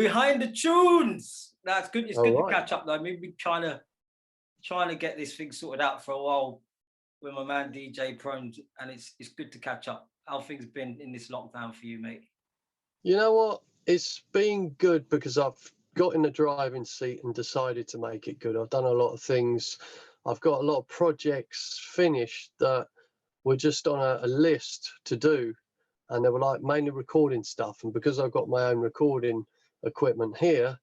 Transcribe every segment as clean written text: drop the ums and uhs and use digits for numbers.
behind the tunes. That's good. It's good All to right. catch up though. We've been trying to get this thing sorted out for a while with my man DJ Prones, and it's good to catch up. How things been in this lockdown for you, mate? You know what? It's been good because I've got in the driving seat and decided to make it good. I've done a lot of things. I've got a lot of projects finished that were just on a list to do, and they were like mainly recording stuff. And because I've got my own recording equipment here,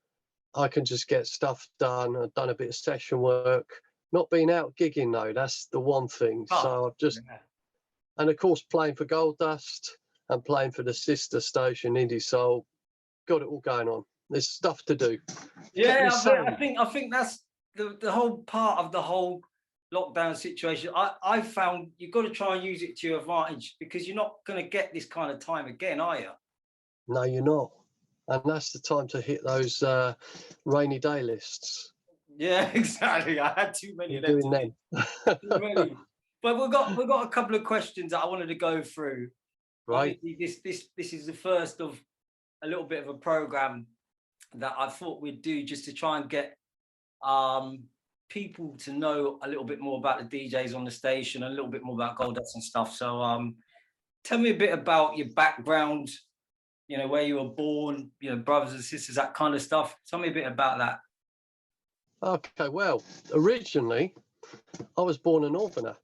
I can just get stuff done. I've done a bit of session work, not being out gigging though. That's the one thing. So I've just, and of course, playing for Gold Dust and playing for the sister station Indie Soul. Got it all going on. There's stuff to do. Yeah, I think that's the whole part of the whole lockdown situation. I found you've got to try and use it to your advantage, because you're not going to get this kind of time again, are you? No, you're not. And that's the time to hit those rainy day lists. Yeah, exactly. I had too many of them. Doing them. Too many. But we've got a couple of questions that I wanted to go through. Right. Obviously, this is the first of a little bit of a program that I thought we'd do just to try and get people to know a little bit more about the DJs on the station, a little bit more about Gold Dust and stuff. So tell me a bit about your background, you know, where you were born, you know, brothers and sisters, that kind of stuff. Tell me a bit about that. Okay, well, originally I was born a northerner.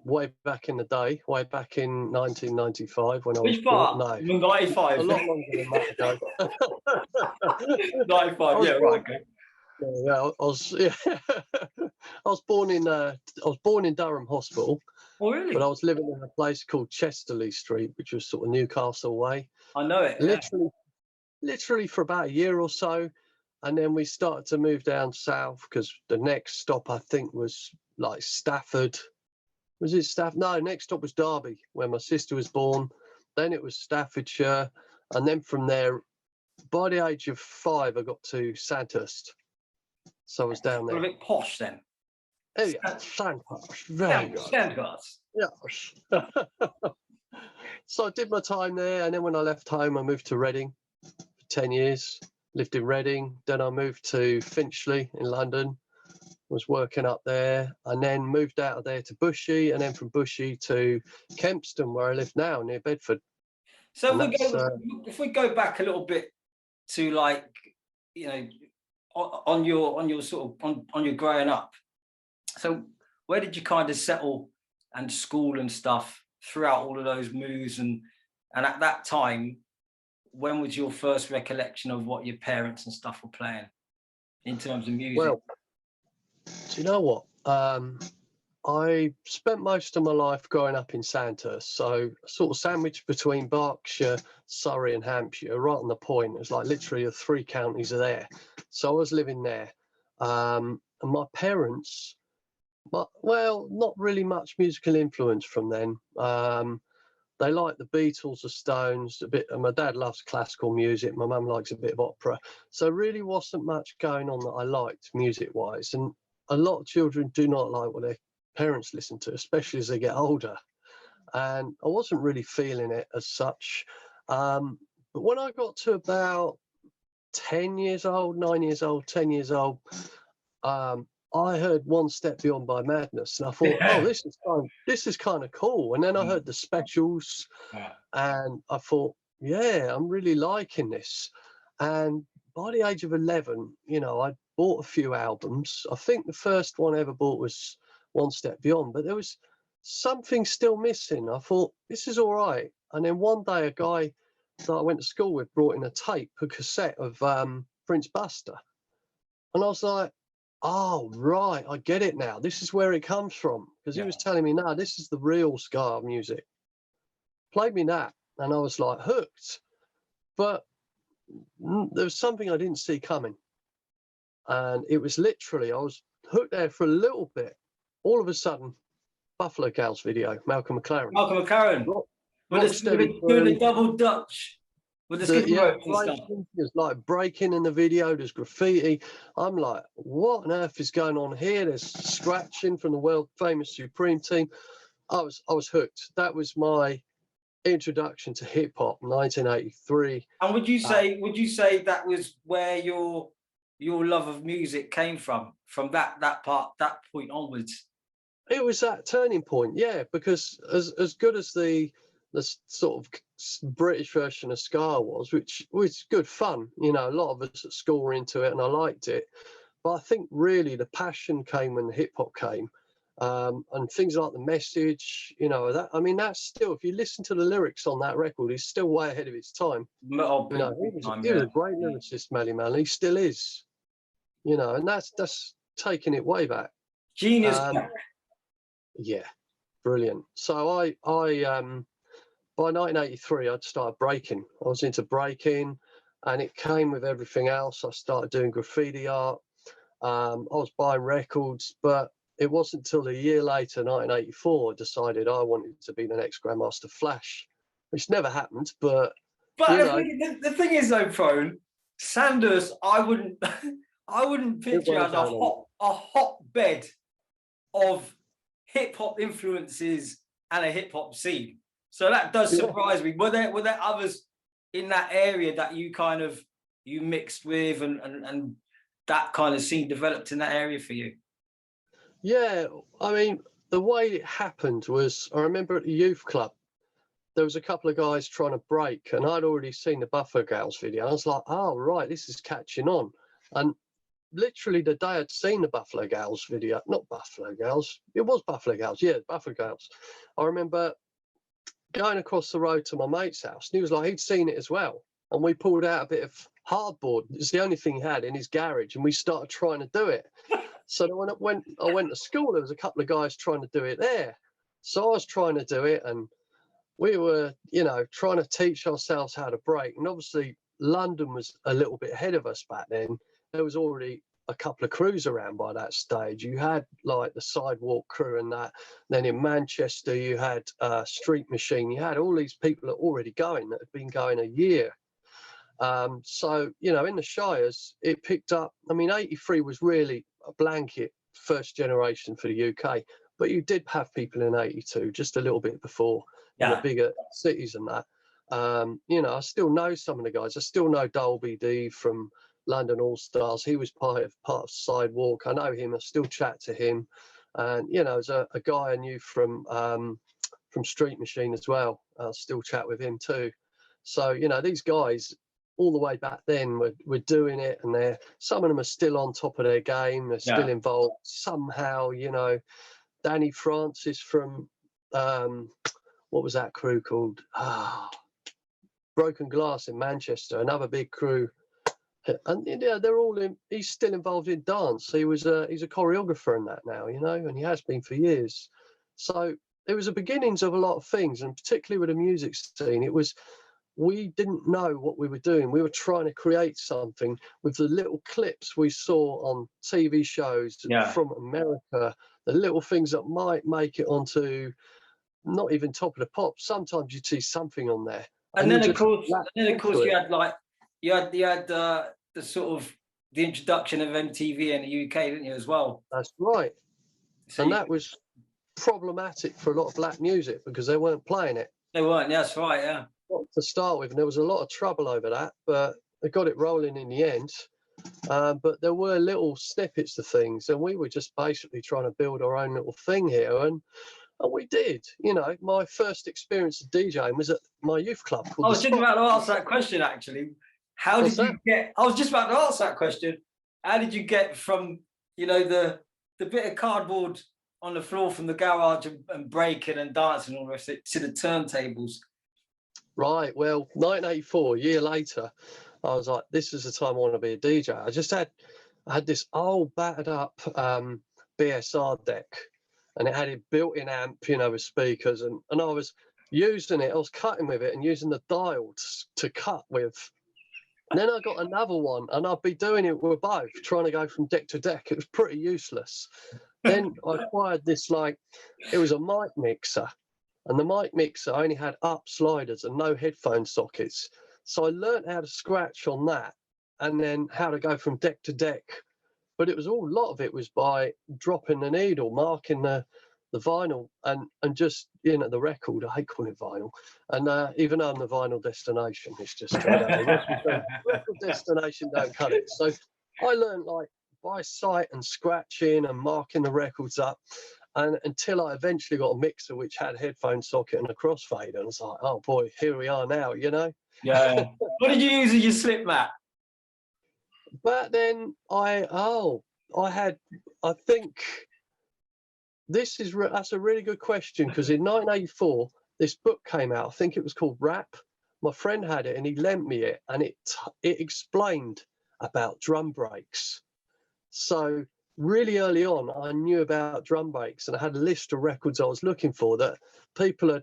Way back in the day, way back in 1995 when I was born. No, 95. A lot longer than that ago. 95, yeah, right. Okay. Yeah, I was born in Durham Hospital. Oh, really? But I was living in a place called Chesterley Street, which was sort of Newcastle way. I know it. Literally for about a year or so, and then we started to move down south because the next stop I think was like Stafford. Was it Stafford? No, next stop was Derby, where my sister was born. Then it was Staffordshire, and then from there, by the age of 5, I got to Sandhurst. So I was down there. A bit posh then. Oh yeah, Sandhurst. Very good. Sandhurst. Yes. So I did my time there, and then when I left home, I moved to Reading for 10 years. Lived in Reading. Then I moved to Finchley in London. Was working up there, and then moved out of there to Bushey, and then from Bushey to Kempston, where I live now, near Bedford. So if we go back a little bit to, like, you know, on your sort of on your growing up. So where did you kind of settle and school and stuff throughout all of those moves, and at that time, when was your first recollection of what your parents and stuff were playing in terms of music? Well, do you know what? I spent most of my life growing up in Sandhurst, so sort of sandwiched between Berkshire, Surrey and Hampshire, right on the point. It was like literally the 3 counties are there. So I was living there. And my parents, well, not really much musical influence from then. They like the Beatles, the Stones, a bit. And my dad loves classical music. My mum likes a bit of opera. So really wasn't much going on that I liked music-wise. And a lot of children do not like what their parents listen to, especially as they get older. And I wasn't really feeling it as such. But when I got to about 10 years old, 9 years old, 10 years old, I heard One Step Beyond by Madness, and I thought, oh, this is kind of cool. And then I heard the Specials, and I thought, yeah, I'm really liking this. And by the age of 11, you know, I bought a few albums. I think the first one I ever bought was One Step Beyond, but there was something still missing. I thought, this is all right. And then one day, a guy that I went to school with brought in a cassette of Prince Buster. And I was like, oh, right, I get it now. This is where it comes from. Because he was telling me, no, this is the real ska music. Played me that, and I was like hooked. But there was something I didn't see coming. And it was literally, I was hooked there for a little bit. All of a sudden, Buffalo Gals video, Malcolm McLaren. Malcolm McLaren. Doing the double Dutch. With the skipping rope and stuff. There's like breaking in the video, there's graffiti. I'm like, what on earth is going on here? There's scratching from the world famous Supreme team. I was hooked. That was my introduction to hip hop, 1983. And would you say that was where your love of music came from that point onwards? It was that turning point, yeah, because as good as the sort of British version of ska was, which was good fun, you know, a lot of us at school were into it and I liked it. But I think really the passion came when the hip hop came. And things like The Message, you know, that, I mean, that's still, if you listen to the lyrics on that record, he's still way ahead of his time. Oh, You know, he was a great lyricist, Melly Mel, he still is, you know, and that's taking it way back. Genius. Yeah, brilliant. So I by 1983, I'd started breaking. I was into breaking, and it came with everything else. I started doing graffiti art. I was buying records, but it wasn't until a year later, 1984, I decided I wanted to be the next Grandmaster Flash, which never happened. But you know, the thing is, though, Prone, Sandhurst, I wouldn't picture as a hotbed of hip hop influences and a hip hop scene. So that does surprise me. Were there others in that area that you mixed with and that kind of scene developed in that area for you? Yeah, I mean, the way it happened was, I remember at the youth club, there was a couple of guys trying to break, and I'd already seen the Buffalo Gals video. I was like, oh, right, this is catching on. And literally the day I'd seen the Buffalo Gals video, not Buffalo Gals, it was Buffalo Gals, yeah, Buffalo Gals. I remember going across the road to my mate's house, and he was like, he'd seen it as well. And we pulled out a bit of hardboard. It's the only thing he had in his garage, and we started trying to do it. So when I went to school, there was a couple of guys trying to do it there. So I was trying to do it, and we were, you know, trying to teach ourselves how to break. And obviously, London was a little bit ahead of us back then. There was already a couple of crews around by that stage. You had like the Sidewalk crew and that. Then in Manchester, you had Street Machine. You had all these people that were already going, that had been going a year. So, you know, in the Shires, it picked up. I mean, 83 was really a blanket first generation for the UK, but you did have people in 82, just a little bit before, in the bigger cities and that. You know, I still know some of the guys. I still know Dolby D from London All Stars. He was part of Sidewalk. I know him. I still chat to him. And, you know, there's a guy I knew from Street Machine as well. I still chat with him too. So, you know, these guys, all the way back then, we're doing it, and some of them are still on top of their game. They're still involved somehow. You know, Danny Francis from what was that crew called? Broken Glass in Manchester, another big crew. And yeah, they're all in. He's still involved in dance. He's a choreographer in that now, you know, and he has been for years. So it was the beginnings of a lot of things, and particularly with the music scene, we didn't know what we were doing. We were trying to create something with the little clips we saw on TV shows from America, the little things that might make it onto not even Top of the Pops. Sometimes you'd see something on there. And then, of course, you had the sort of the introduction of MTV in the UK, didn't you, as well? That's right. So and that was problematic for a lot of black music because they weren't playing it. They weren't. That's right. Yeah. To start with, and there was a lot of trouble over that, but they got it rolling in the end. But there were little snippets of things, and we were just basically trying to build our own little thing here, and we did. You know, my first experience of DJing was at my youth club. I was just about to ask that question, actually. How did you get? I was just about to ask that question. How did you get from, you know, the bit of cardboard on the floor from the garage and breaking and dancing and all the rest of it to the turntables? Right. Well, 1984, a year later, I was like, this is the time I want to be a DJ. I had this old battered up BSR deck, and it had a built-in amp, you know, with speakers, and I was using it. I was cutting with it and using the dial to cut with. And then I got another one, and I'd be doing it with both, trying to go from deck to deck. It was pretty useless. Then I acquired this, it was a mic mixer. And the mic mixer only had up sliders and no headphone sockets. So I learned how to scratch on that and then how to go from deck to deck. But a lot of it was by dropping the needle, marking the the vinyl and just, you know, the record. I hate calling it vinyl. And even though I'm the vinyl destination, it's just record destination don't cut it. So I learned like by sight and scratching and marking the records up, and until I eventually got a mixer which had a headphone socket and a crossfader, and it's like, oh boy, here we are now, you know. Yeah. What did you use as your slip mat? But then I think that's a really good question, because in 1984 this book came out. I think it was called Rap. My friend had it and he lent me it, and it explained about drum breaks. So really early on, I knew about drum breaks, and I had a list of records I was looking for that people had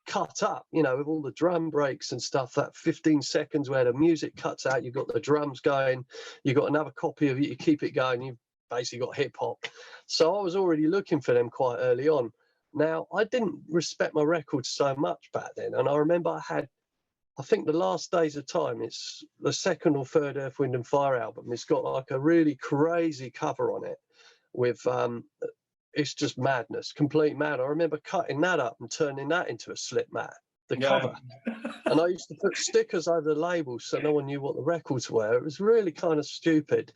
cut up, you know, with all the drum breaks and stuff, that 15 seconds where the music cuts out, you've got the drums going, you've got another copy of it, you keep it going, you've basically got hip hop. So I was already looking for them quite early on. Now, I didn't respect my records so much back then, and I remember I think The Last Days of Time, it's the second or third Earth, Wind and Fire album. It's got like a really crazy cover on it with, it's just madness, complete mad. I remember cutting that up and turning that into a slip mat, the cover. And I used to put stickers over the labels so no one knew what the records were. It was really kind of stupid.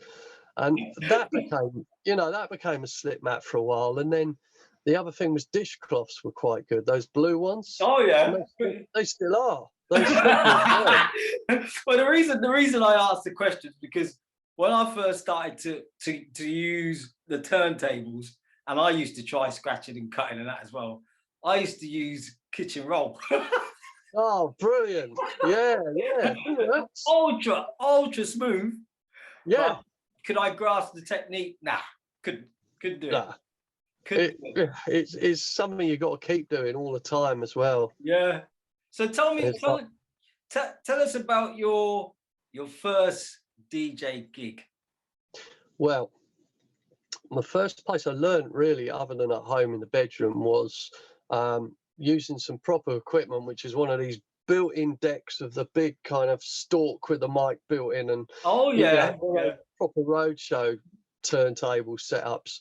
And that became, you know, that became a slip mat for a while. And then the other thing was dishcloths were quite good, those blue ones. Oh yeah. They still are. Well, the reason I asked the question is because when I first started to use the turntables, and I used to try scratching and cutting and that as well, I used to use kitchen roll. Oh, brilliant! Yeah. Ultra smooth. Yeah. But could I grasp the technique? Nah, couldn't do it. Nah. It's something you got to keep doing all the time as well. Yeah. So tell us about your first DJ gig. Well, the first place I learned really, other than at home in the bedroom, was using some proper equipment, which is one of these built-in decks of the big kind of stalk with the mic built in, and proper roadshow turntable setups.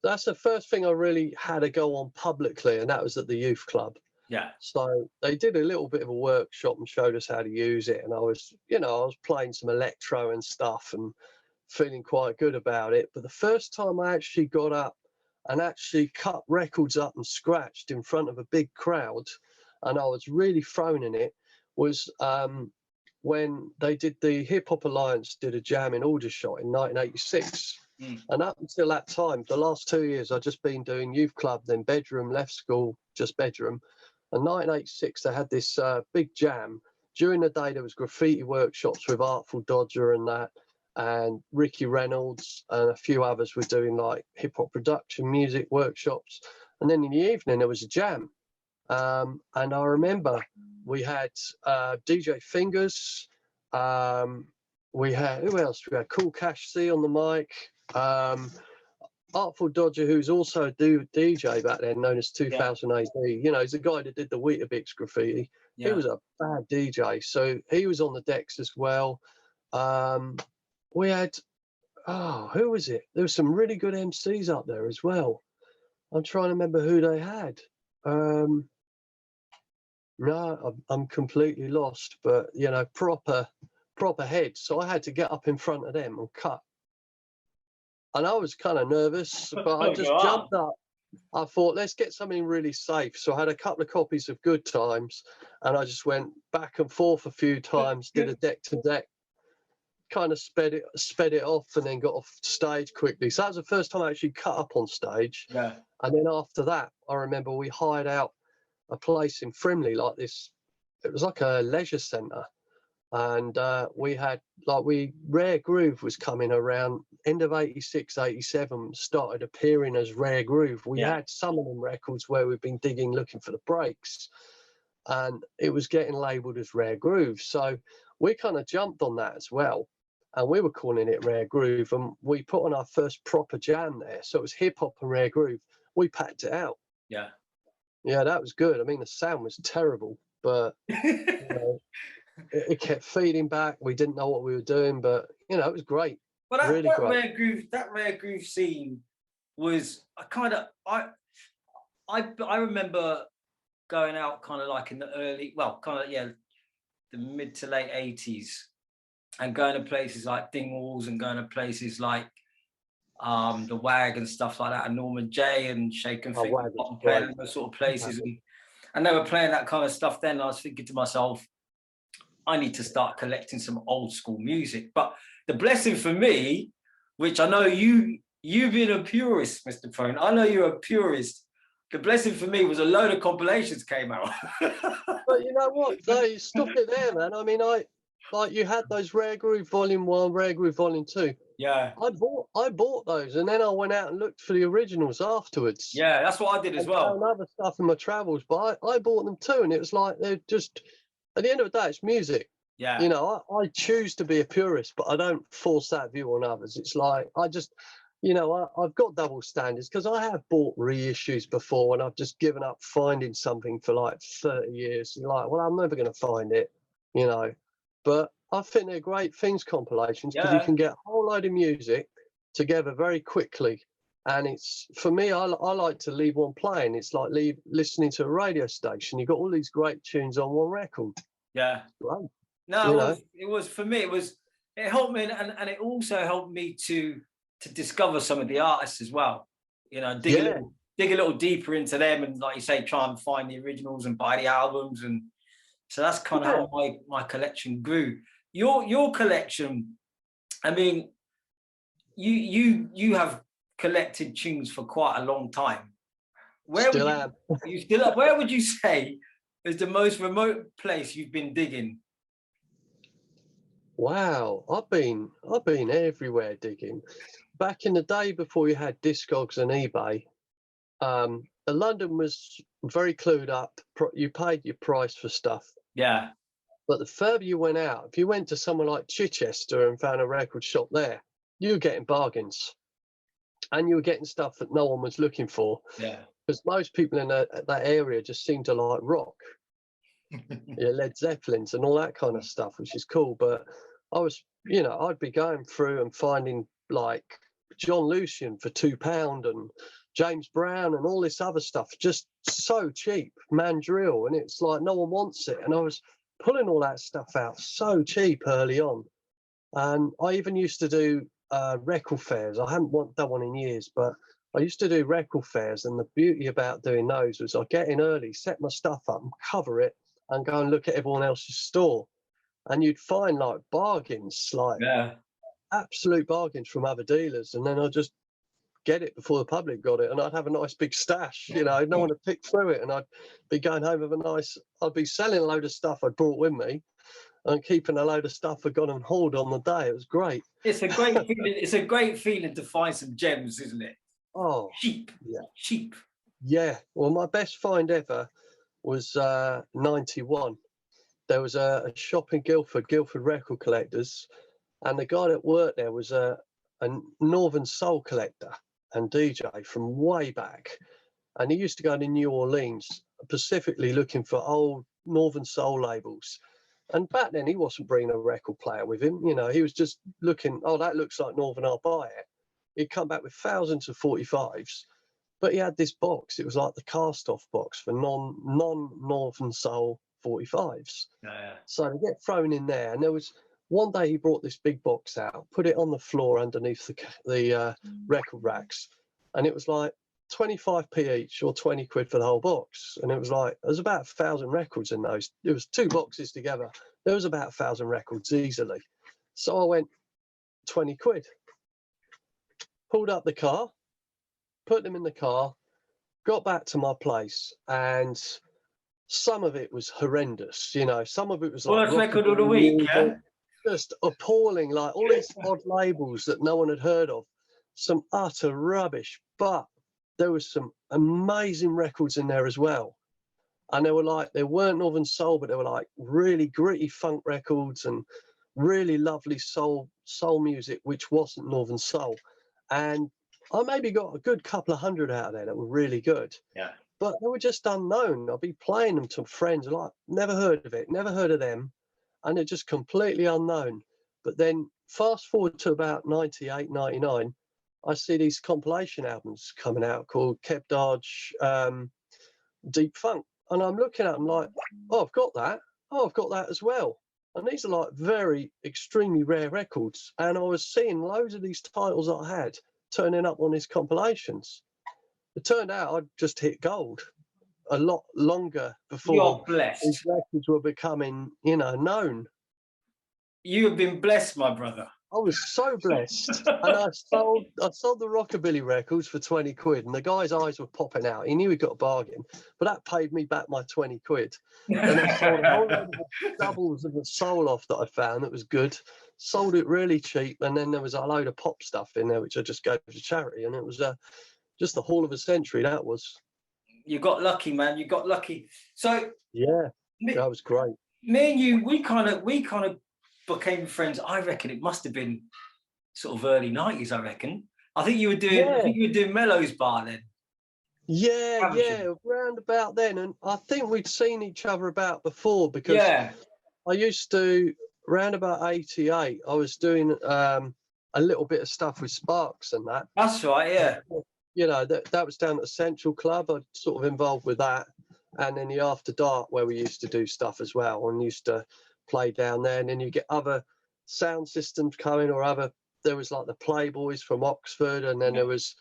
That's the first thing I really had to go on publicly, and that was at the youth club. Yeah. So they did a little bit of a workshop and showed us how to use it, and I was playing some electro and stuff and feeling quite good about it. But the first time I actually got up and actually cut records up and scratched in front of a big crowd, and I was really thrown in it, was when they did the Hip Hop Alliance did a jam in Aldershot in 1986. And up until that time, the last 2 years, I'd just been doing youth club, then bedroom, left school, just bedroom. And 1986, they had this big jam. During the day, there was graffiti workshops with Artful Dodger and that, and Ricky Reynolds and a few others were doing like hip hop production, music workshops. And then in the evening, there was a jam. And I remember we had DJ Fingers. We had, who else? We had Cool Cash C on the mic. Artful Dodger, who's also a DJ back then, known as 2000 AD. You know, he's the guy that did the Weetabix graffiti. Yeah. He was a bad DJ, so he was on the decks as well. We had, who was it? There was some really good MCs up there as well. I'm trying to remember who they had. No, I'm completely lost, but, you know, proper heads. So I had to get up in front of them and cut. And I was kind of nervous, but I just jumped up. I thought, let's get something really safe. So I had a couple of copies of Good Times, and I just went back and forth a few times, did a deck to deck, kind of sped it off, and then got off stage quickly. So that was the first time I actually cut up on stage. Yeah. And then after that, I remember we hired out a place in Frimley, like this. It was like a leisure centre. And we had Rare Groove was coming around end of 86, 87, started appearing as Rare Groove. We had some of them records where we've been digging, looking for the breaks, and it was getting labelled as Rare Groove. So we kind of jumped on that as well, and we were calling it Rare Groove, and we put on our first proper jam there. So it was hip hop and Rare Groove. We packed it out. Yeah, that was good. I mean, the sound was terrible, but you know, it kept feeding back. We didn't know what we were doing, but you know, it was great. Well, that Rare Groove scene was I I remember going out kind of like in the early, well, kind of, yeah, the mid to late 80s, and going to places like Dingwalls and going to places like the WAG and stuff like that, and Norman J and Shake and Oh, Think, WAG was playing great. those sort of places. And they were playing that kind of stuff then. And I was thinking to myself, I need to start collecting some old school music. But the blessing for me, which I know you've been a purist, Mr. Prone, I know you're a purist. The blessing for me was a load of compilations came out. But you know what? They stop it there, man. I mean, like you had those Rare Groove Volume 1, Rare Groove Volume 2. Yeah. I bought those, and then I went out and looked for the originals afterwards. Yeah, that's what I did as well. And other stuff in my travels, but I bought them too, and it was like they're just, at the end of the day, it's music. Yeah. You know, I choose to be a purist, but I don't force that view on others. It's like I just, you know, I've got double standards because I have bought reissues before, and I've just given up finding something for like 30 years. You're like, well, I'm never going to find it, you know. But I think they're great things compilations because you can get a whole load of music together very quickly. And it's, for me, I like to leave one playing. It's like listening to a radio station. You've got all these great tunes on one record. Yeah. Right. No, it was for me. It helped me, and it also helped me to discover some of the artists as well. You know, dig a little deeper into them, and like you say, try and find the originals and buy the albums, and so that's kind of how my collection grew. Your collection, I mean, you have collected tunes for quite a long time. Where would you say is the most remote place you've been digging? Wow, I've been everywhere digging. Back in the day before you had Discogs and eBay, London was very clued up. You paid your price for stuff. Yeah. But the further you went out, if you went to somewhere like Chichester and found a record shop there, you were getting bargains. And you were getting stuff that no one was looking for. Yeah. Because most people in that area just seemed to like rock. Yeah, Led Zeppelins and all that kind of stuff, which is cool. But I was, you know, I'd be going through and finding like John Lucian for £2 and James Brown and all this other stuff just so cheap, Mandrill, and it's like no one wants it. And I was pulling all that stuff out so cheap early on. And I even used to do record fairs. I haven't done one in years, but I used to do record fairs, and the beauty about doing those was I'd get in early, set my stuff up and cover it and go and look at everyone else's store, and you'd find like bargains, like absolute bargains from other dealers, and then I'd just get it before the public got it, and I'd have a nice big stash, you know, no one would pick through it, and I'd be going home with I'd be selling a load of stuff I'd brought with me and keeping a load of stuff I'd gone and hauled on the day. It was great. It's a great feeling. It's a great feeling to find some gems, isn't it? Oh, cheap. Yeah, cheap. Yeah. Well, my best find ever was 91. There was a shop in Guildford Record Collectors, and the guy that worked there was a Northern Soul collector and DJ from way back, and he used to go to New Orleans specifically looking for old Northern Soul labels. And back then he wasn't bringing a record player with him, you know, he was just looking, oh, that looks like Northern, I'll buy it. He'd come back with thousands of 45s, but he had this box. It was like the cast-off box for non-Northern Soul 45s. So they get thrown in there, and there was one day he brought this big box out, put it on the floor underneath the record racks, and it was like 25p each or 20 quid for the whole box. And it was like, there's about 1,000 records in those. It was 2 boxes together. There was about 1,000 records easily. So I went, 20 quid. Pulled up the car, put them in the car, got back to my place, and some of it was horrendous. You know, some of it was like record of the week, just appalling, like all these odd labels that no one had heard of, some utter rubbish. But there was some amazing records in there as well. And they weren't Northern Soul, but they were like really gritty funk records and really lovely soul music, which wasn't Northern Soul. And I maybe got a good couple of hundred out of there that were really good. Yeah. But they were just unknown. I'd be playing them to friends, like, never heard of it, never heard of them. And they're just completely unknown. But then fast forward to about 98, 99, I see these compilation albums coming out called Keb Darge deep funk. And I'm looking at them like, oh, I've got that. Oh, I've got that as well. And these are like very extremely rare records. And I was seeing loads of these titles that I had turning up on these compilations. It turned out I'd just hit gold a lot longer before You're blessed. these records were becoming, you know, known. You have been blessed, my brother. I was so blessed. And I sold the Rockabilly records for 20 quid, and the guy's eyes were popping out. He knew he got a bargain, but that paid me back my 20 quid. Then I sold a whole load of doubles of the soul off that I found that was good. Sold it really cheap, and then there was a load of pop stuff in there which I just gave to charity, and it was just the haul of a century. That was. You got lucky, man. You got lucky. So yeah, that was great. Me and you, we kind of became friends. I reckon it must have been sort of early 90s. I reckon. I think you were doing Mellows Bar then. Yeah, round about then, and I think we'd seen each other about before, because I used to, round about 88, I was doing a little bit of stuff with Sparks and that. That's right, yeah. You know, that was down at the Central Club. I'd sort of involved with that, and then the After Dark, where we used to do stuff as well, and used to play down there. And then you get other sound systems coming, or there was like the Playboys from Oxford, and then there was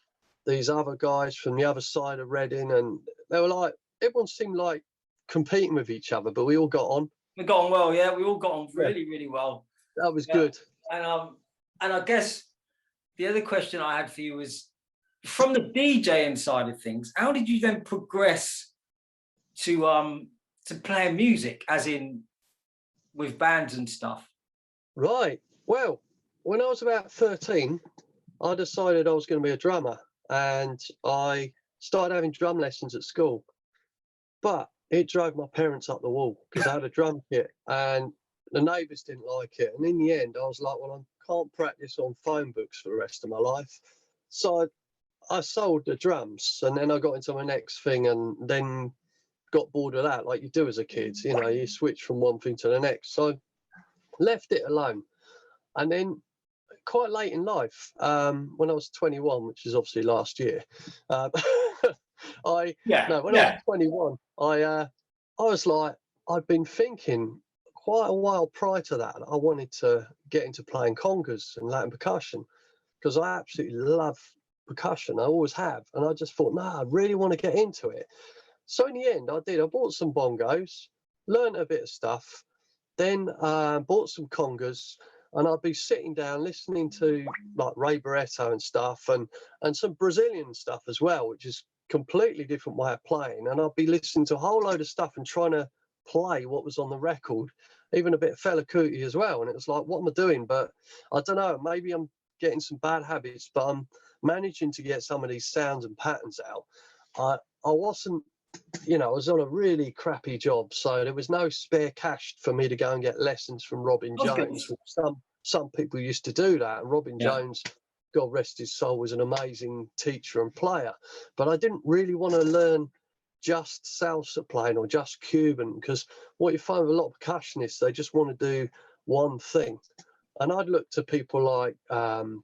these other guys from the other side of Reading, and they were like, everyone seemed like competing with each other, but we all got on. We got on well, yeah. We all got on really, really well. That was good. And I guess the other question I had for you was, from the DJing side of things, how did you then progress to playing music, as in with bands and stuff? Right. Well, when I was about 13, I decided I was going to be a drummer, and I started having drum lessons at school. But it drove my parents up the wall, because I had a drum kit and the neighbours didn't like it. And in the end, I was like, well, I can't practice on phone books for the rest of my life. So I sold the drums, and then I got into my next thing, and then got bored of that, like you do as a kid. You know, you switch from one thing to the next. So I left it alone. And then quite late in life, when I was 21, which is obviously last year, when I was 21, I was like, I'd been thinking quite a while prior to that, I wanted to get into playing congas and Latin percussion, because I absolutely love percussion. I always have. And I just thought, I really want to get into it. So in the end, I did. I bought some bongos, learned a bit of stuff, then bought some congas, and I'd be sitting down listening to like Ray Barretto and stuff, and some Brazilian stuff as well, which is completely different way of playing. And I'd be listening to a whole load of stuff and trying to play what was on the record, even a bit of Fela Kuti as well. And it was like, what am I doing? But I don't know, maybe I'm getting some bad habits, but I'm managing to get some of these sounds and patterns out. I wasn't, I was on a really crappy job, so there was no spare cash for me to go and get lessons from Robin Jones. Some people used to do that, and Robin Jones, God rest his soul, was an amazing teacher and player. But I didn't really want to learn just salsa playing or just Cuban, because what you find with a lot of percussionists, they just want to do one thing. And I'd look to people like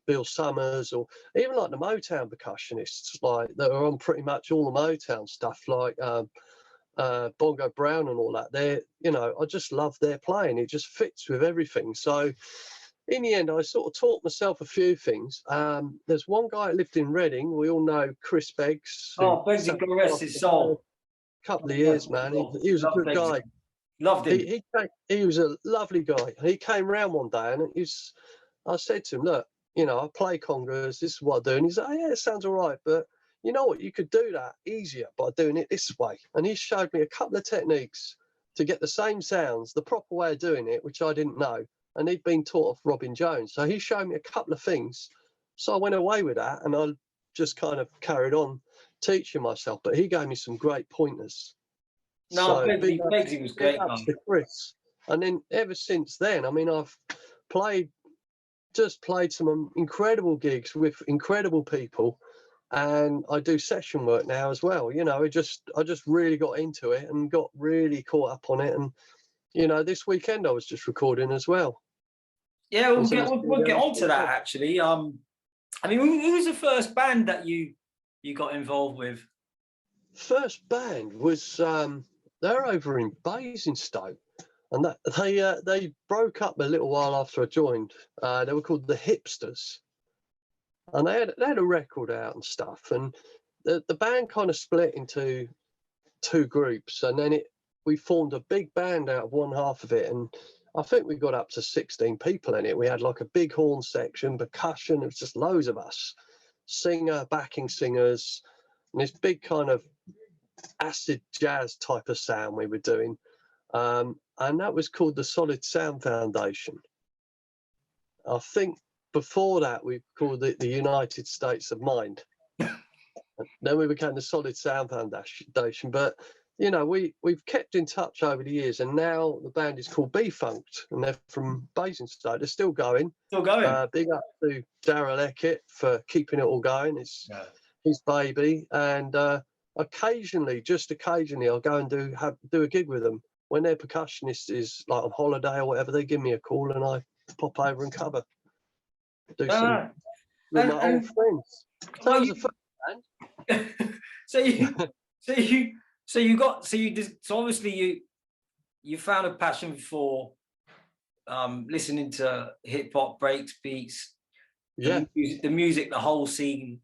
Bill Summers, or even like the Motown percussionists, like that are on pretty much all the Motown stuff, like Bongo Brown and all that. I just love their playing. It just fits with everything. So in the end, I sort of taught myself a few things. There's one guy that lived in Reading. We all know Chris Beggs. Oh, Beggs, God rest his soul. A couple of years, man. He was a good guy. Loved him. He was a lovely guy. He came round one day, and I said to him, look, I play congas, this is what I do. And he's like, yeah, it sounds all right, but you know what, you could do that easier by doing it this way. And he showed me a couple of techniques to get the same sounds, the proper way of doing it, which I didn't know. And he'd been taught off Robin Jones. So he showed me a couple of things. So I went away with that, and I just kind of carried on teaching myself. But he gave me some great pointers. No, Beggsy was great. Chris. And then ever since then, I mean, I've played some incredible gigs with incredible people, and I do session work now as well. I just really got into it and got really caught up on it. And this weekend I was just recording as well. Yeah, we'll get onto that actually. I mean, who was the first band that you got involved with? First band was they're over in Basingstoke, and that they broke up a little while after I joined. They were called the Hipsters, and they had a record out and stuff. And the band kind of split into two groups, and then we formed a big band out of one half of it, and I think we got up to 16 people in it. We had like a big horn section, percussion. It was just loads of us, singer, backing singers, and this big kind of acid jazz type of sound we were doing, and that was called the Solid Sound Foundation. I think before that we called it the United States of Mind. Then we became the Solid Sound Foundation. But you know, we've kept in touch over the years, and now the band is called B-Funked, and they're from Basingstoke. They're still going. Still going. Big up to Darryl Eckett for keeping it all going. It's his baby, and occasionally, just occasionally, I'll go and do a gig with them. When their percussionist is like on holiday or whatever, they give me a call and I pop over and cover. Do some with my old friends. So that was a fun band. So obviously you found a passion for listening to hip hop, breaks, beats, the music, the whole scene.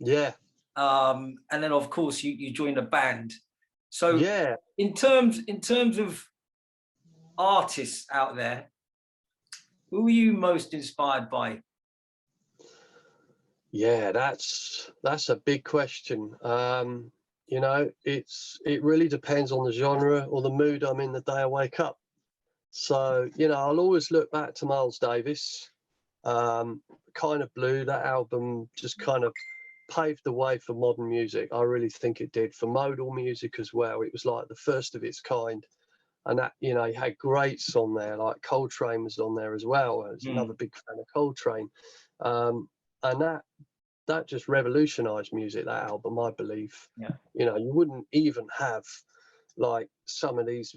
Yeah. And then of course you joined a band. So in terms of artists out there, who are you most inspired by? Yeah, that's a big question. You know, it really depends on the genre or the mood I'm in the day I wake up. So, you know, I'll always look back to Miles Davis. Kind of Blue, that album just kind of paved the way for modern music. I really think it did, for modal music as well. It was like the first of its kind. And that, you know, he had greats on there, like Coltrane was on there as well. I was another big fan of Coltrane. And that just revolutionized music, that album, I believe. Yeah. You know, you wouldn't even have like some of these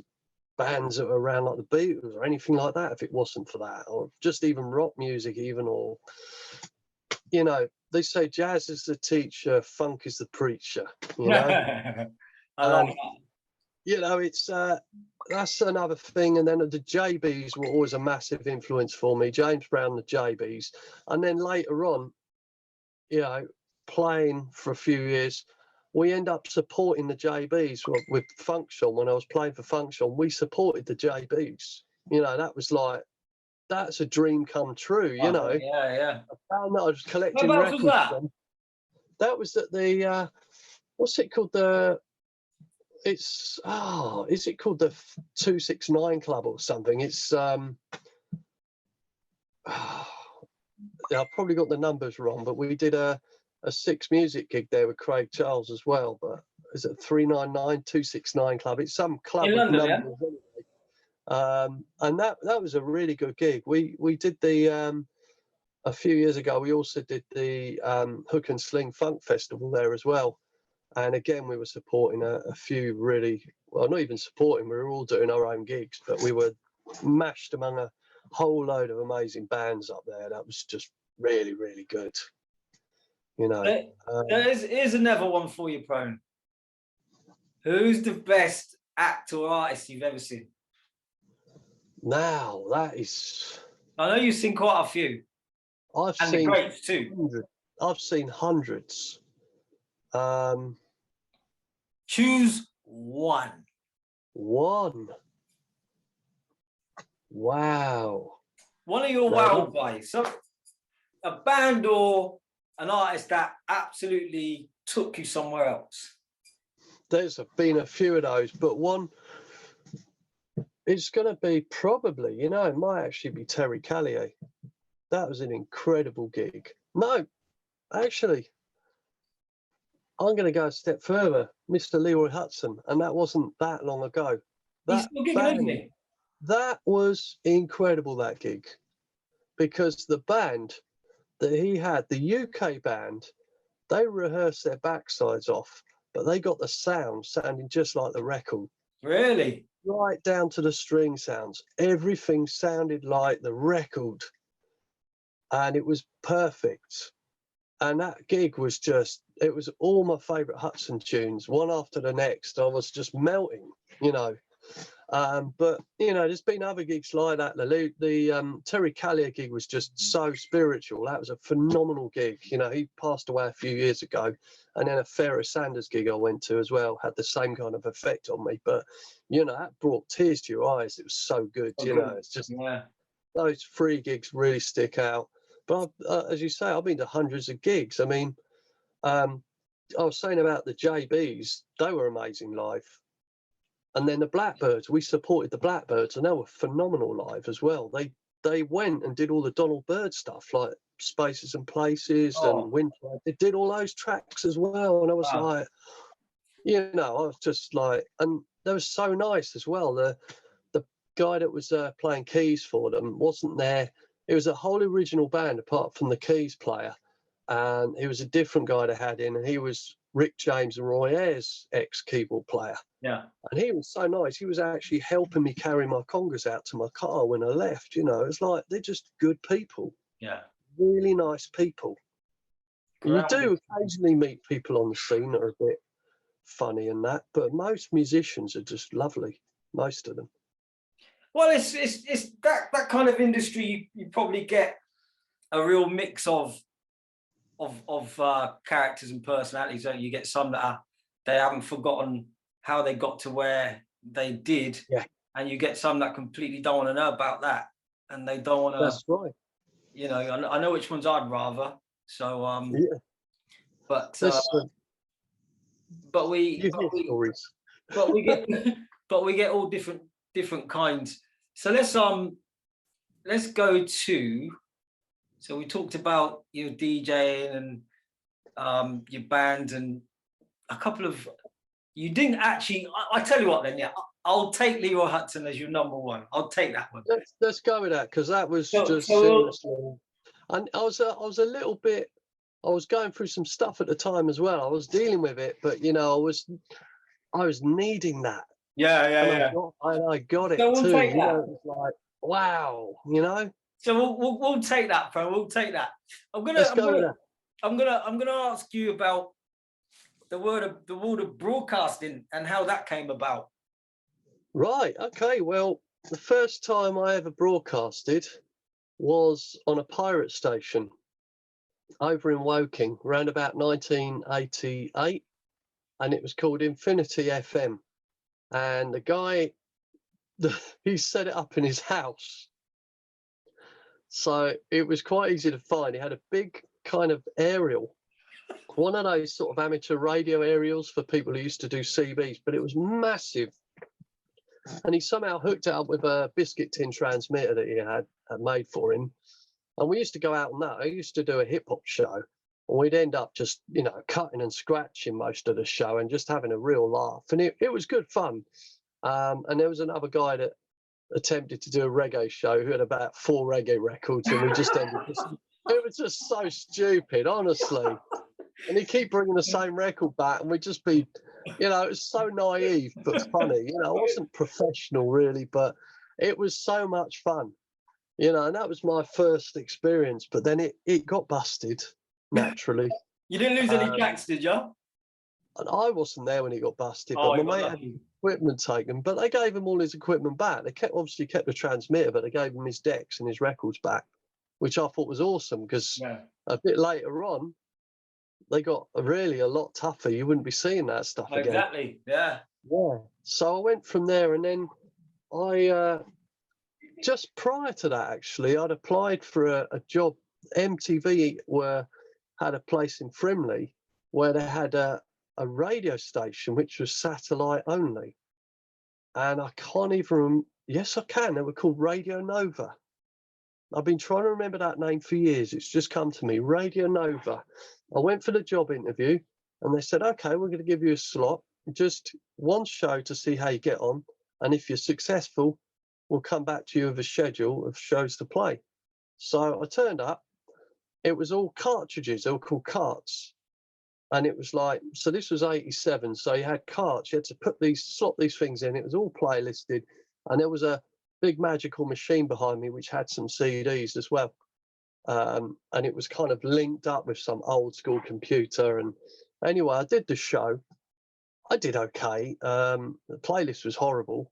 bands that were around like the Beatles or anything like that if it wasn't for that, or just even rock music even, or, you know, they say jazz is the teacher, funk is the preacher, you know. I like that. You know, it's that's another thing. And then the JBs were always a massive influence for me, James Brown, the JBs. And then later on, you know, playing for a few years, we end up supporting the JBs with Function. When I was playing for Function, we supported the JBs. You know, that was like, that's a dream come true, you know. Yeah. I found that I was collecting records. That was at the, what's it called? Is it called the 269 Club or something? It's, I've probably got the numbers wrong, but we did a Six Music gig there with Craig Charles as well. But is it 399 269 Club? It's some club in London, numbers anyway. And that was a really good gig. We did the a few years ago. We also did the Hook and Sling Funk Festival there as well. And again, we were supporting a few really, well, not even supporting. We were all doing our own gigs, but we were mashed among a whole load of amazing bands up there. That was just really, really good. You know, here's another one for you, Prone. Who's the best actor or artist you've ever seen? Now that is, I know you've seen quite a few. I've seen the greats too. I've seen hundreds. Choose one. Wow. One of your wow buys. So a band or an artist that absolutely took you somewhere else. There's been a few of those, but one, it's going to be probably, you know, it might actually be Terry Callier. That was an incredible gig. No, actually, I'm going to go a step further, Mr. Leroy Hudson, and that wasn't that long ago. He's still gigging, isn't he? That was incredible, that gig, because the band that he had, the UK band, they rehearsed their backsides off, but they got the sound sounding just like the record. Really? Right down to the string sounds. Everything sounded like the record, and it was perfect. And that gig was just, it was all my favourite Hudson tunes, one after the next. I was just melting, you know. But you know, there's been other gigs like that. The Terry Callier gig was just so spiritual. That was a phenomenal gig. You know, he passed away a few years ago, and then a Pharaoh Sanders gig I went to as well had the same kind of effect on me. But you know, that brought tears to your eyes. It was so good. Oh, you good. know, it's just Yeah. those free gigs really stick out. But as you say, I've been to hundreds of gigs. I mean, I was saying about the JBs; they were amazing live. And then the Blackbirds, we supported the Blackbirds, and they were phenomenal live as well. They went and did all the Donald Byrd stuff, like Spaces and Places and Winter. They did all those tracks as well, and I was like, you know, I was just like, and they were so nice as well. The guy that was playing keys for them wasn't there. It was a whole original band apart from the keys player, and it was a different guy they had in, and he was Rick James and Roy Ayers' ex-keyboard player. Yeah. And he was so nice. He was actually helping me carry my congas out to my car when I left. You know, it's like they're just good people. Yeah. Really nice people. You do occasionally meet people on the scene that are a bit funny and that, but most musicians are just lovely. Most of them. Well, it's that kind of industry. You probably get a real mix of characters and personalities. So you get some that they haven't forgotten how they got to where they did, and you get some that completely don't want to know about that, and they don't want to. That's right. You know, I know which ones I'd rather. So but we get all different kinds. So let's go to. So we talked about your DJing and your band and a couple of. You didn't actually. I tell you what, then, yeah, I'll take Leroy Hudson as your number one. I'll take that one. Let's go with that, because that was just seriously. And I was a little bit. I was going through some stuff at the time as well. I was dealing with it, but you know, I was needing that. Yeah. I got it so we'll too. Take you that. know, it was like, wow, you know. So we'll take that, bro. We'll take that. I'm gonna ask you about the world of broadcasting and how that came about. Right. Okay. Well, the first time I ever broadcasted was on a pirate station over in Woking, around about 1988, and it was called Infinity FM. And the guy, he set it up in his house, so it was quite easy to find. He had a big kind of aerial, one of those sort of amateur radio aerials for people who used to do CBs, but it was massive. And he somehow hooked it up with a biscuit tin transmitter that he had made for him. And we used to go out on that. I used to do a hip hop show, and we'd end up just, you know, cutting and scratching most of the show and just having a real laugh. And it was good fun. And there was another guy that attempted to do a reggae show who had about 4 reggae records, and we just ended it was just so stupid, honestly. And he'd keep bringing the same record back, and we'd just be, you know, it was so naive but funny. You know, I wasn't professional really, but it was so much fun. You know, and that was my first experience. But then it got busted, naturally. You didn't lose any tracks, did you? And I wasn't there when he got busted, but my mate had his equipment taken. But they gave him all his equipment back. They obviously kept the transmitter, but they gave him his decks and his records back, which I thought was awesome, because a bit later on, they got really a lot tougher. You wouldn't be seeing that stuff again. Exactly, yeah. So I went from there, and then I, just prior to that, actually, I'd applied for a job. MTV had a place in Frimley where they had a radio station which was satellite only. And I can't even, yes, I can. They were called Radio Nova. I've been trying to remember that name for years. It's just come to me, Radio Nova. I went for the job interview, and they said, okay, we're going to give you a slot, just one show to see how you get on. And if you're successful, we'll come back to you with a schedule of shows to play. So I turned up. It was all cartridges. They were called carts. And it was like, so this was 87. So you had carts. You had to slot these things in. It was all playlisted. And there was a big magical machine behind me which had some CDs as well. And it was kind of linked up with some old school computer, and Anyway, I did the show. I did okay. The playlist was horrible,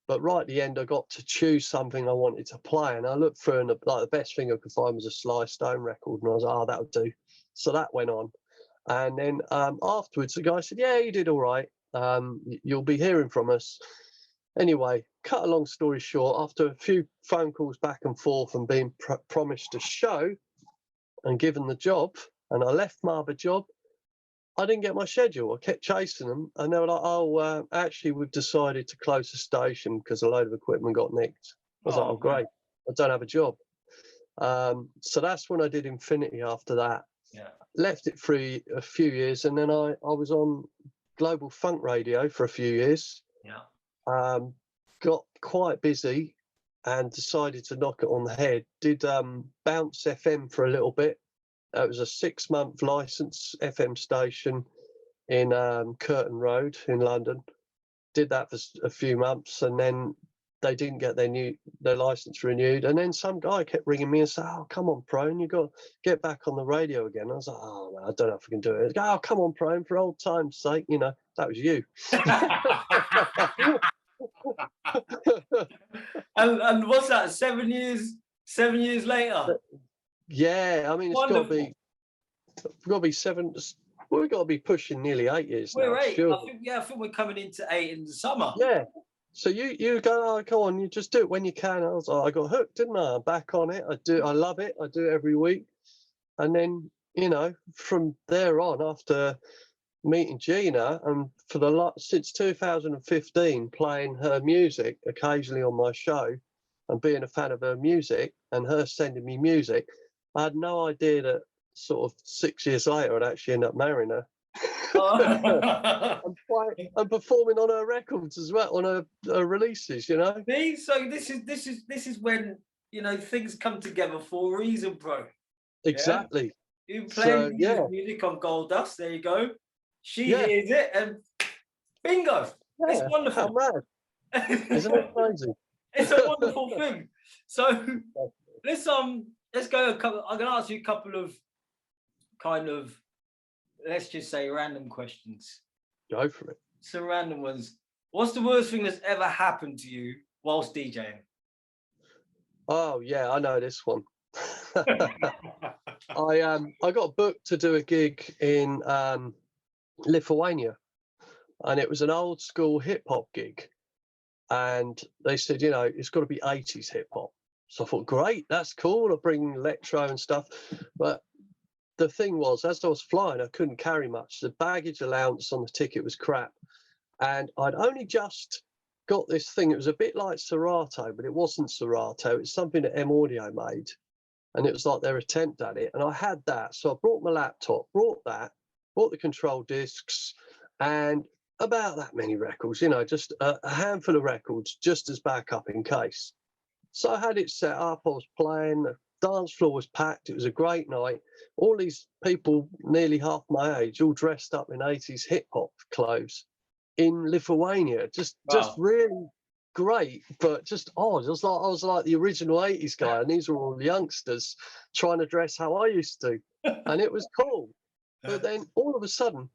but right at the end, I got to choose something I wanted to play, and I looked through, and the best thing I could find was a Sly Stone record, and I was like, oh, that'll do. So that went on, and then afterwards, the guy said, yeah, you did all right. You'll be hearing from us. Anyway, cut a long story short, after a few phone calls back and forth and being promised a show and given the job, and I left my other job, I didn't get my schedule. I kept chasing them, and they were like, oh, actually, we've decided to close the station because a load of equipment got nicked. I was like, oh, great. I don't have a job. So that's when I did Infinity after that. Yeah. Left it for a few years, and then I was on Global Funk Radio for a few years. Yeah. Got quite busy and decided to knock it on the head. Did Bounce FM for a little bit. It was a 6-month license FM station in Curtain Road in London. Did that for a few months, and then they didn't get their license renewed. And then some guy kept ringing me and saying, "Oh, come on, Prone, you got to get back on the radio again." I was like, "Oh, man, I don't know if I can do it." Go, "Oh, come on, Prone, for old time's sake, you know, that was you." and what's that? 7 years? 7 years later. Yeah, I mean, it's got to be seven. We've got to be pushing nearly 8 years now. We're 8. Sure. I think we're coming into 8 in the summer. Yeah. So you go, oh, come on, you just do it when you can. I was like, I got hooked, didn't I? I'm back on it. I love it. I do it every week. And then, you know, from there on, after meeting Gina, and since 2015, playing her music occasionally on my show and being a fan of her music and her sending me music, I had no idea that sort of 6 years later I'd actually end up marrying her. I'm performing on her records as well, on her releases, you know. See, so this is when, you know, things come together for a reason, bro. Exactly. Yeah? You play music on Gold Dust. There you go. She hears it, and bingo. Yeah, it's wonderful. Mad. Isn't it crazy? It's a wonderful thing. So let's go I'm gonna ask you a couple of kind of, let's just say, random questions. Go for it. Some random ones. What's the worst thing that's ever happened to you whilst DJing? Oh yeah, I know this one. I got booked to do a gig in Lithuania, and it was an old school hip hop gig, and they said, you know, it's got to be 80s hip hop. So I thought, great, that's cool. I'll bring electro and stuff. But the thing was, as I was flying, I couldn't carry much. The baggage allowance on the ticket was crap, and I'd only just got this thing. It was a bit like Serato, but it wasn't Serato. It's something that M Audio made, and it was like their attempt at it. And I had that, so I brought my laptop, brought the control discs, and about that many records, you know, just a handful of records just as backup in case. So I had it set up, I was playing, the dance floor was packed, it was a great night. All these people, nearly half my age, all dressed up in 80s hip hop clothes in Lithuania. Just really great, but just odd. I was like the original 80s guy, and these were all youngsters trying to dress how I used to. And it was cool. But then all of a sudden,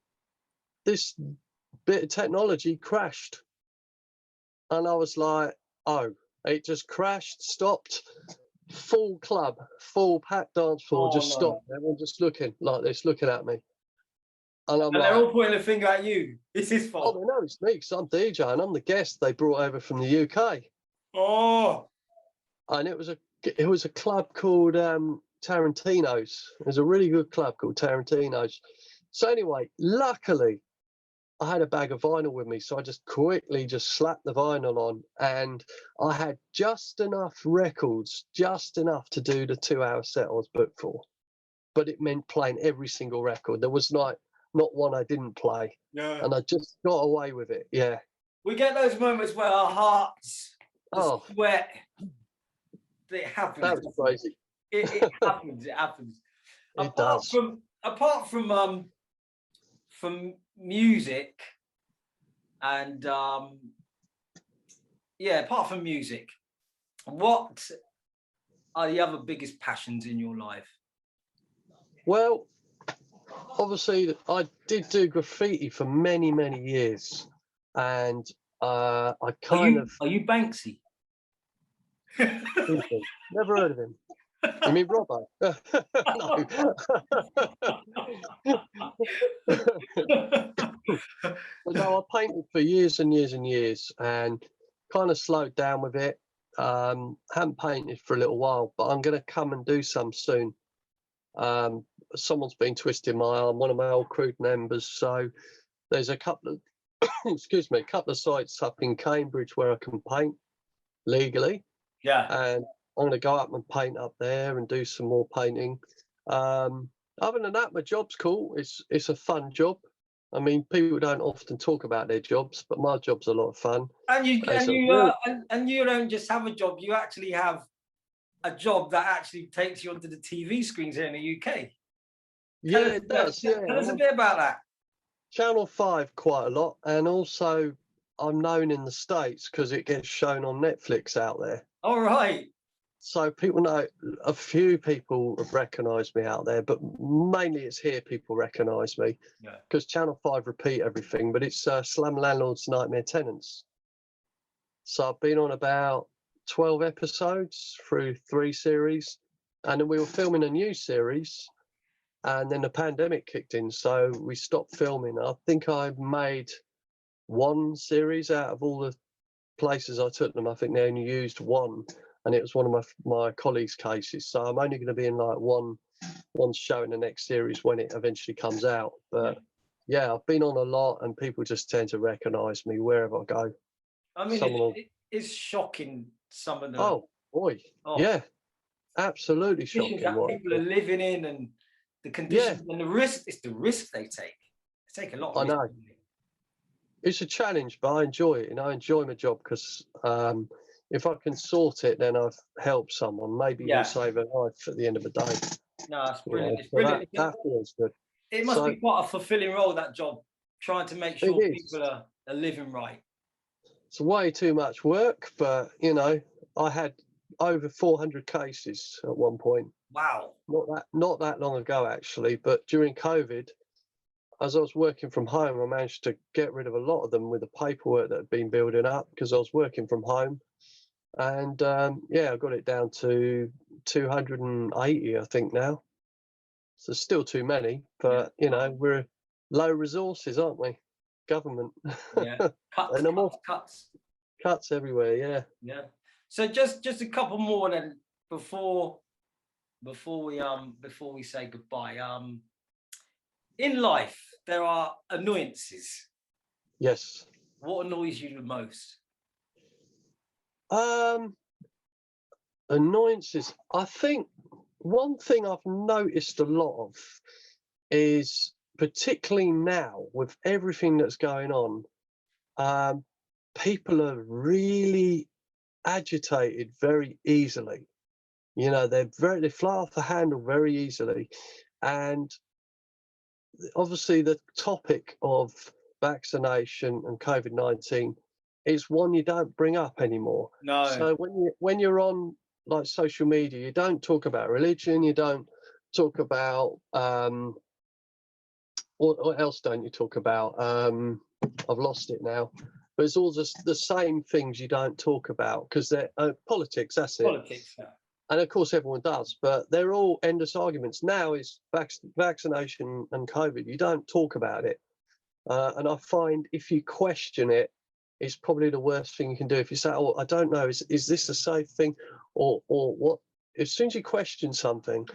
this bit of technology crashed. And I was like, oh, it just crashed, stopped, full club, full packed dance floor, stopped. Everyone just looking like this, looking at me. And they're all pointing a finger at you. It's his fault. Oh, no, it's me, because I'm DJ and I'm the guest they brought over from the UK. Oh. And it was a club called Tarantino's. It was a really good club called Tarantino's. So anyway, luckily, I had a bag of vinyl with me, so I just quickly slapped the vinyl on, and I had just enough records, just enough to do the 2-hour set I was booked for. But it meant playing every single record. There was not one I didn't play. Yeah. And I just got away with it. Yeah. We get those moments where our hearts sweat. It happens. That was crazy. It happens. It happens. It does. Apart from music and apart from music, what are the other biggest passions in your life? Well, obviously, I did do graffiti for many, many years, and I kind of Are you Banksy? never heard of him. You mean Robbo? No. But no, I painted for years and years and years, and kind of slowed down with it. Haven't painted for a little while, but I'm going to come and do some soon. Someone's been twisting my arm, one of my old crude members. So there's a couple of, excuse me, a couple of sites up in Cambridge where I can paint legally. Yeah. And I'm going to go up and paint up there and do some more painting. Other than that, my job's cool. It's a fun job. I mean, people don't often talk about their jobs, but my job's a lot of fun. And you don't just have a job. You actually have a job that actually takes you onto the TV screens here in the UK. Yeah, it does. Yeah, tell us a bit about that. Channel 5 quite a lot, and also I'm known in the States because it gets shown on Netflix out there. All right. So people know, a few people have recognised me out there, but mainly it's here people recognise me. Yeah. Because Channel 5 repeat everything, but it's Slum Landlord's Nightmare Tenants. So I've been on about 12 episodes through 3 series, and then we were filming a new series, and then the pandemic kicked in, so we stopped filming. I think I made 1 series out of all the places I took them. I think they only used 1. And it was one of my colleagues' cases. So I'm only going to be in like one show in the next series when it eventually comes out. But yeah, I've been on a lot, and people just tend to recognise me wherever I go. I mean, it's shocking, some of the... Oh, boy. Oh. Yeah, absolutely shocking. That people are living in, and the conditions and the risk. It's the risk they take. They take a lot of risk. I know. It's a challenge, but I enjoy it. I enjoy my job because... if I can sort it, then I've helped someone, maybe even save a life at the end of the day. No, it's brilliant. Yeah, it's brilliant. That feels good. It must be quite a fulfilling role, that job, trying to make sure people are living right. It's way too much work, but, I had over 400 cases at one point. Wow. Not that long ago, actually, but during COVID, as I was working from home, I managed to get rid of a lot of them with the paperwork that had been building up because I was working from home. And I got it down to 280, I think now. So still too many, but we're low resources, aren't we? Government. Yeah. Cuts everywhere. Yeah. Yeah. So just a couple more then before we say goodbye. In life there are annoyances. Yes. What annoys you the most? Annoyances. I think one thing I've noticed a lot of is, particularly now with everything that's going on, people are really agitated very easily. They fly off the handle very easily, and obviously the topic of vaccination and COVID-19 is one you don't bring up anymore. No. So when you're on like social media, you don't talk about religion, you don't talk about what else don't you talk about? I've lost it now. But it's all just the same things you don't talk about because they're politics, that's it. Politics, yeah. And of course everyone does, but they're all endless arguments. Now is vaccination and COVID, you don't talk about it. And I find if you question it, it's probably the worst thing you can do. If you say, "Oh, I don't know, is this a safe thing," or what? As soon as you question something,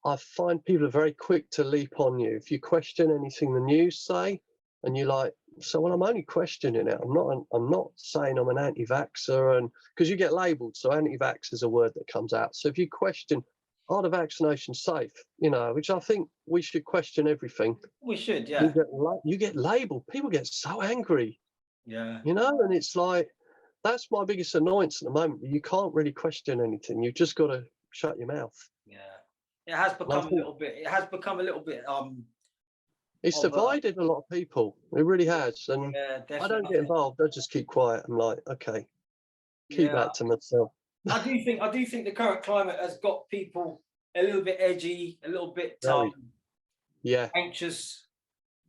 I find people are very quick to leap on you. If you question anything the news say, and you're like, "So, well, I'm only questioning it. I'm not saying I'm an anti-vaxxer," and because you get labelled, so anti-vax is a word that comes out. So if you question, are the vaccinations safe? Which I think we should question everything. We should, yeah. You get labelled. People get so angry. Yeah. And it's like, that's my biggest annoyance at the moment. You can't really question anything. You've just got to shut your mouth. Yeah. It has become a little bit it's divided a lot of people. It really has. And definitely. I don't get involved. I just keep quiet. I'm like, okay, keep that to myself. I do think the current climate has got people a little bit edgy, a little bit Yeah. anxious.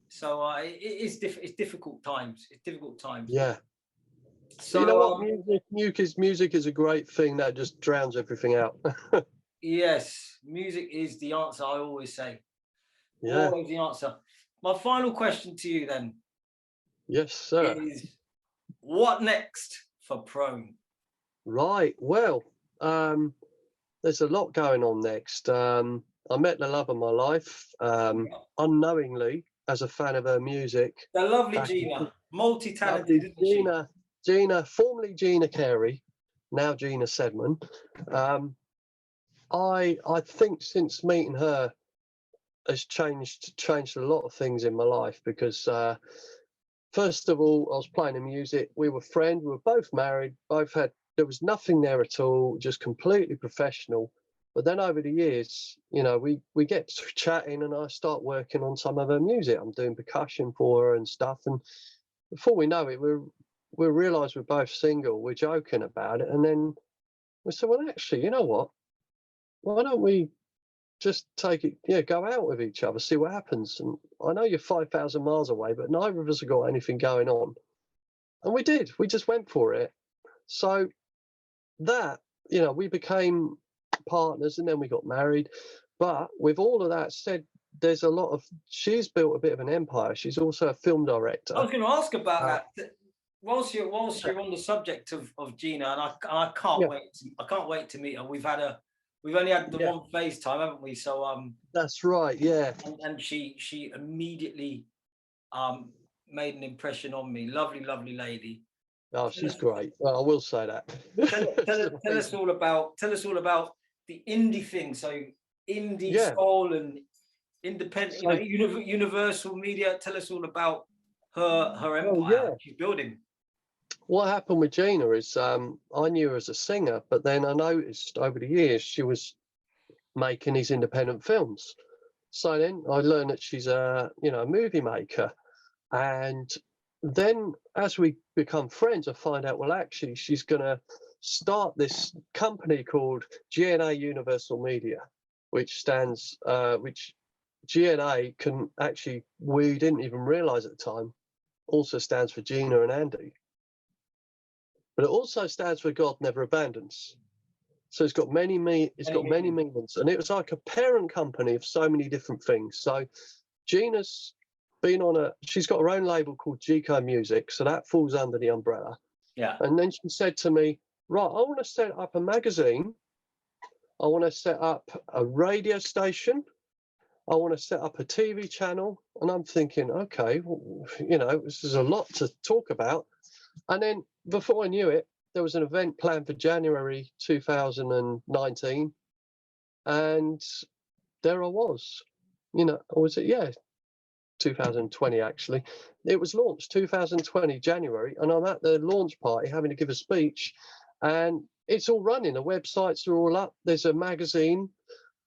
So it's difficult times. It's difficult times. Yeah. So But you know what? Music is a great thing that just drowns everything out. yes, music is the answer. I always say, Yeah. always the answer. My final question to you then Yes, sir. is, what next for Prone? Right. Well, there's a lot going on next. I met the love of my life, unknowingly, as a fan of her music. The lovely Back in Gina, multi-talented, lovely isn't she? Gina, formerly Gina Carey, now Gina Sedman. I think since meeting her has changed a lot of things in my life because first of all, I was playing the music. We were friends. We were both married. There was nothing there at all. Just completely professional. But then over the years, you know, we get to chatting, and I start working on some of her music. I'm doing percussion for her and stuff. And before we know it, we realise we're both single. We're joking about it, and then we said, well, actually, you know what? Why don't we just take it, go out with each other, see what happens. And I know you're 5,000 miles away, but neither of us have got anything going on. And we did. We just went for it. So that, we became partners, and then we got married. But with all of that said, she's built a bit of an empire. She's also a film director. I was going to ask about that. Whilst you're on the subject of Gina, and I can't wait to meet her. We've only had the one FaceTime, haven't we? So that's right, yeah. And she immediately made an impression on me. Lovely, lovely lady. Oh, she's great. Well, I will say that. Tell us all about the indie thing. So indie soul and independent, universal media. Tell us all about her empire she's building. What happened with Gina is I knew her as a singer, but then I noticed over the years she was making these independent films. So then I learned that she's a movie maker, and then as we become friends, I find out, well, actually she's going to start this company called GNA Universal Media, which GNA can actually, we didn't even realize at the time, also stands for Gina and Andy. But it also stands for God Never Abandons. So it's got many meanings, and it was like a parent company of so many different things. So Gina's she's got her own label called GCO Music, so that falls under the umbrella. Yeah. And then she said to me, right, I want to set up a magazine. I want to set up a radio station. I want to set up a TV channel. And I'm thinking, okay, well, this is a lot to talk about. And then before I knew it, there was an event planned for January 2019. And there I was, or was it? Yeah, 2020, actually. It was launched 2020, January. And I'm at the launch party having to give a speech. And it's all running. The websites are all up. There's a magazine.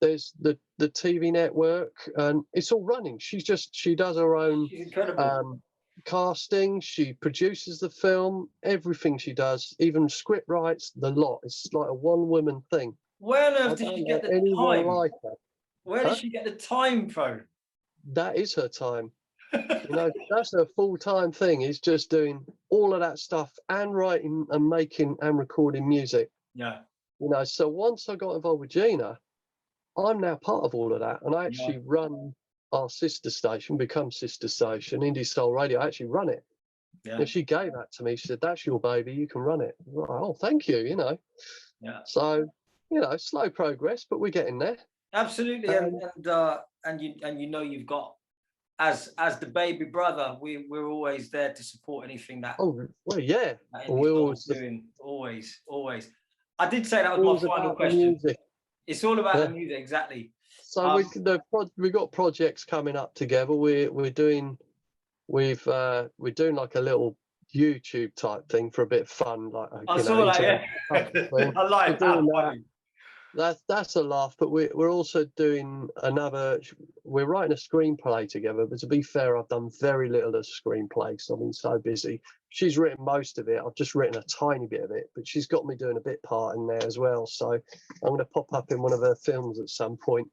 There's the TV network. And it's all running. She does her own casting. She produces the film, everything she does, even script writes, the lot. It's like a one-woman thing. Where on earth did she get the time? Like her. Where did she get the time from? That is her time. That's her full-time thing, is just doing all of that stuff and writing and making and recording music. Yeah. So once I got involved with Gina, I'm now part of all of that. And I actually run our sister station, Indie Soul Radio. I actually run it. Yeah. And she gave that to me. She said, that's your baby, you can run it. Like, oh, thank you, Yeah. So, slow progress, but we're getting there. Absolutely. And you've got, as the baby brother, we're always there to support anything that. Oh, well, yeah. We're always doing. Always. I did say that was my final question. It's all about the music, exactly. So we've got projects coming up together. We're doing like a little YouTube type thing for a bit of fun, like I saw that. Yeah. I like that. That's a laugh. But we're also doing we're writing a screenplay together. But to be fair, I've done very little of the screenplay because I've been so busy. She's written most of it. I've just written a tiny bit of it, but she's got me doing a bit part in there as well. So I'm going to pop up in one of her films at some point.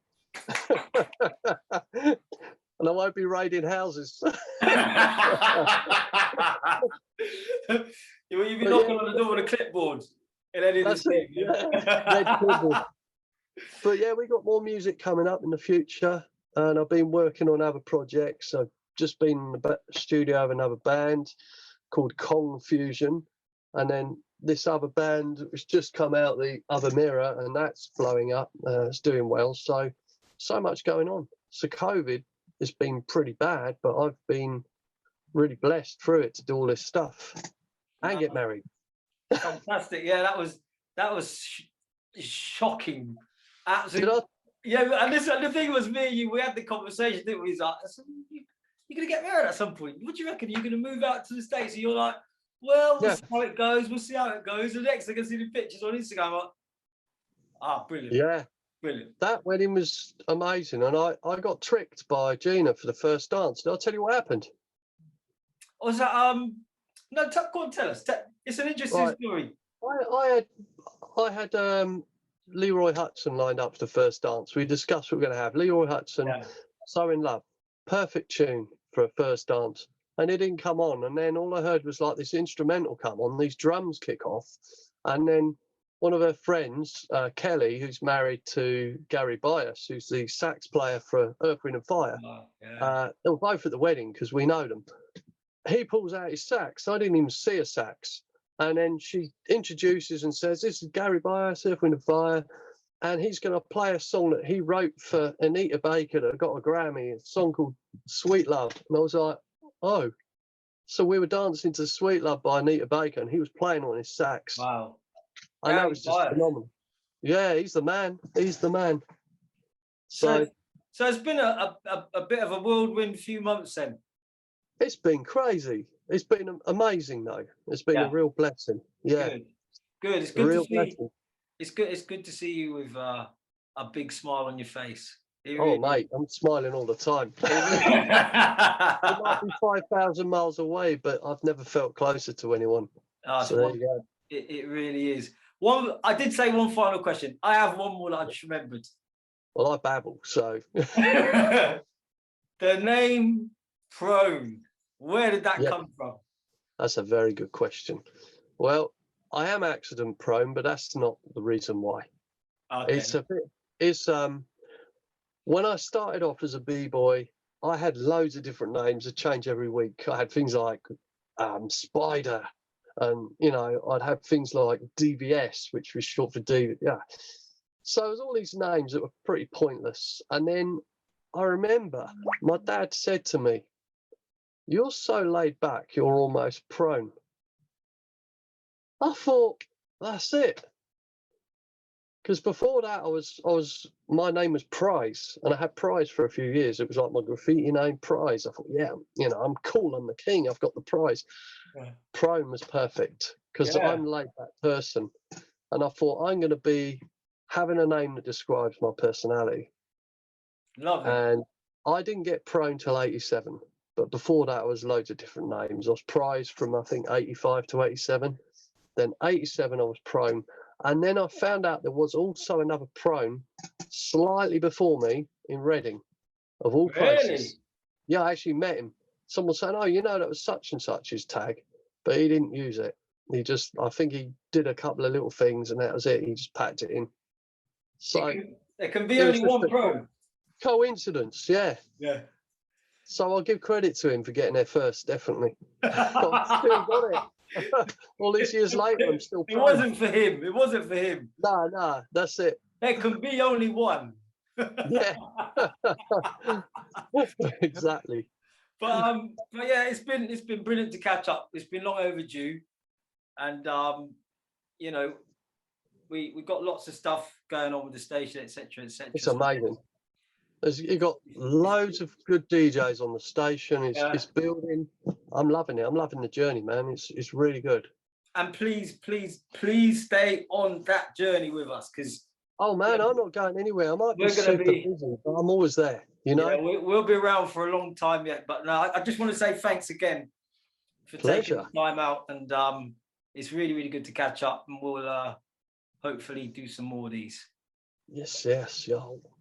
and I won't be raiding houses. You'll be knocking on the door with a clipboard in any of the scene. Yeah. But yeah, we got more music coming up in the future, and I've been working on other projects. I've just been in the studio of another band called Kong Fusion, and then this other band which just come out, the Other Mirror, and that's blowing up. It's doing well. So much going on. So COVID has been pretty bad, but I've been really blessed through it to do all this stuff and get married. Fantastic. Yeah, that was shocking. Absolutely. Yeah, and the thing was, me and you, we had the conversation, didn't we? He's like, you're going to get married at some point. What do you reckon? You're going to move out to the States? And you're like, well, we'll see how it goes. We'll see how it goes. The next thing I see the pictures on Instagram, like, brilliant. Yeah. Brilliant. That wedding was amazing. And I got tricked by Gina for the first dance. Did I tell you what happened? Was that, no, go on, tell us. It's an interesting story. I had Leroy Hudson lined up for the first dance. We discussed what we're going to have. Leroy Hudson, So in Love, perfect tune for a first dance. And it didn't come on. And then all I heard was like this instrumental come on, these drums kick off. And then one of her friends, Kelly, who's married to Gary Bias, who's the sax player for Earth, Wind and Fire. They were both at the wedding because we know them. He pulls out his sax. I didn't even see a sax. And then she introduces and says, this is Gary Bias, Earth, Wind and Fire. And he's going to play a song that he wrote for Anita Baker that got a Grammy, a song called Sweet Love. And I was like, oh. So we were dancing to Sweet Love by Anita Baker, and he was playing on his sax. Wow. I know, it's just phenomenal. Yeah, he's the man. He's the man. So it's been a bit of a whirlwind few months then. It's been crazy. It's been amazing though. It's been a real blessing. Yeah. Good. It's good to see. Blessing. It's good to see you with a big smile on your face. Mate, I'm smiling all the time. It might be 5,000 miles away, but I've never felt closer to anyone. So there you go. It really is. I did say one final question. I have one more that I just remembered. Well, I babble, so. The name Prone, where did that come from? That's a very good question. Well, I am accident prone, but that's not the reason why. Okay. When I started off as a b-boy, I had loads of different names that change every week. I had things like Spider, and I'd have things like DVS, which was short for D. Yeah. So it was all these names that were pretty pointless. And then I remember my dad said to me, "You're so laid back, you're almost prone." I thought, that's it. Because before that, my name was Prize, and I had Prize for a few years. It was like my graffiti name, Prize. I thought, I'm cool. I'm the king. I've got the prize. Yeah. Prone was perfect because I'm a laid back person, and I thought I'm going to be having a name that describes my personality. Love it. And I didn't get Prone till 87, but before that, I was loads of different names. I was Prize from I think 85 to 87. Then 87, I was Prone. And then I found out there was also another Prone slightly before me in Reading, of all places. Really? Yeah, I actually met him. Someone saying, that was such and such his tag, but he didn't use it. I think he did a couple of little things and that was it. He just packed it in. So there can be only one Prone. Coincidence, yeah. Yeah. So I'll give credit to him for getting there first, definitely. I still got it. All these years later, I'm still prone. It wasn't for him. It wasn't for him. No, that's it. There can be only one. Yeah. Exactly. But yeah, it's been brilliant to catch up. It's been long overdue, and we got lots of stuff going on with the station, etc., etc. It's amazing. You've got loads of good DJs on the station. It's building. I'm loving it. I'm loving the journey, man. It's really good. And please stay on that journey with us, because. Oh man, I'm not going anywhere. I might be super busy, but I'm always there. Yeah, we'll be around for a long time yet. But no, I just want to say thanks again for taking the time out, and it's really, really good to catch up. And we'll hopefully do some more of these. Yes, yeah,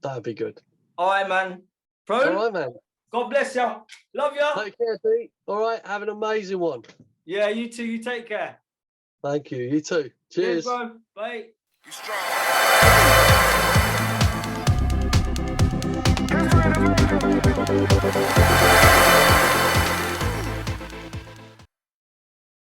that'd be good. All right, man. Prone? All right, man. God bless you. Love you. Take care, Pete. All right, have an amazing one. Yeah, you too. You take care. Thank you. You too. Cheers. Bro. Bye. You strong.